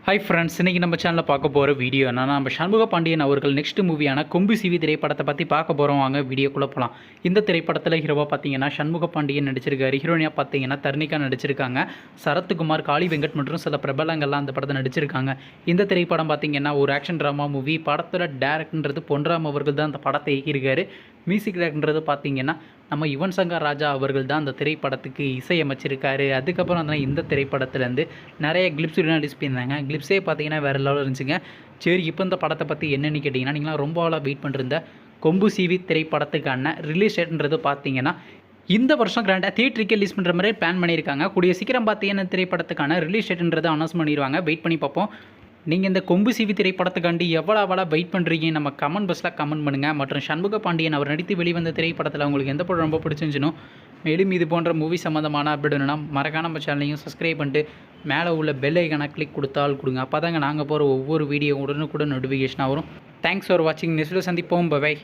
Hi friends, இன்றைக்கி நம்ம சேனலில் பார்க்க போகிற வீடியோ என்னன்னா, நம்ம சண்முக பாண்டியன் அவர்கள் நெக்ஸ்ட் மூவியான கொம்பு சிவி திரைப்படத்தை பற்றி பார்க்க போகிறோம். வாங்க வீடியோக்குள்ளே போகலாம். இந்த திரைப்படத்தில் ஹீரோவாக பார்த்தீங்கன்னா சண்முக பாண்டியன் நடிச்சிருக்காரு. ஹீரோனியாக பார்த்தீங்கன்னா தர்ணிகா நடிச்சிருக்காங்க. சரத்குமார், காளி வெங்கட் மற்றும் சில பிரபலங்கள்லாம் அந்த படத்தை நடிச்சிருக்காங்க. இந்த திரைப்படம் பார்த்தீங்கன்னா ஒரு ஆக்ஷன் ட்ராமா மூவி. படத்தில் டேரக்டர்ன்றது பொன்ராம் அவர்கள் தான் அந்த படத்தை இயக்கியிருக்காரு. மியூசிக் டேரக்டர்ன்றது பார்த்தீங்கன்னா நம்ம யுவன் சங்கர் ராஜா அவர்கள் தான் அந்த திரைப்படத்துக்கு இசையமைச்சிருக்காரு. அதுக்கப்புறம் அந்த இந்த திரைப்படத்துலேருந்து நிறைய கிளிப்ஸ் ரிலீஸ் பண்ணியிருந்தாங்க. கிளிப்ஸே பார்த்தீங்கன்னா வேறு லெவலில் இருந்துச்சுங்க. சரி, இப்போ இந்த படத்தை பற்றி என்னென்னு கேட்டிங்கன்னா, நீங்களாம் ரொம்ப நாளாக வெயிட் பண்ணிருந்த கொம்பு சிவி திரைப்படத்துக்கான ரிலீஸ் டேட்ன்றது பார்த்தீங்கன்னா இந்த வருஷம் கிராண்டாக தியேட்டருக்கு ரிலீஸ் பண்ணுற மாதிரி பிளான் பண்ணியிருக்காங்க. கூடிய சீக்கிரம் பார்த்தீங்கன்னா திரைப்படத்துக்கான ரிலீஸ் டேட்ன்றதை அனௌன்ஸ் பண்ணிடுவாங்க. வெயிட் பண்ணி பார்ப்போம். நீங்கள் இந்த கொம்பு சிவி திரைப்படத்துக்காண்டி எவ்வளோ வெயிட் பண்ணுறீங்க நம்ம கமெண்ட் பாக்ஸில் கமெண்ட் பண்ணுங்கள். மற்றும் சண்முக பாண்டியன் அவர் நடித்து வெளிவந்த திரைப்படத்தில் உங்களுக்கு எந்த படம் ரொம்ப பிடிச்சிருந்துச்சுனோ, மேலும் இது போன்ற மூவி சம்மந்தமான அப்டேட் வேணும்னா மறக்காம நம்ம சேனலையும் சப்ஸ்கிரைப் பண்ணிட்டு மேலே உள்ள பெல் ஐக்கானை கிளிக் கொடுத்தால் கொடுங்க. அப்போ தாங்க நாங்கள் போகிற ஒவ்வொரு வீடியோ உடனுக்குடன் நோட்டிஃபிகேஷனாக வரும். தேங்க்ஸ் ஃபார் வாட்சிங். நெக்ஸ்ட்டில் சந்திப்போம். பை.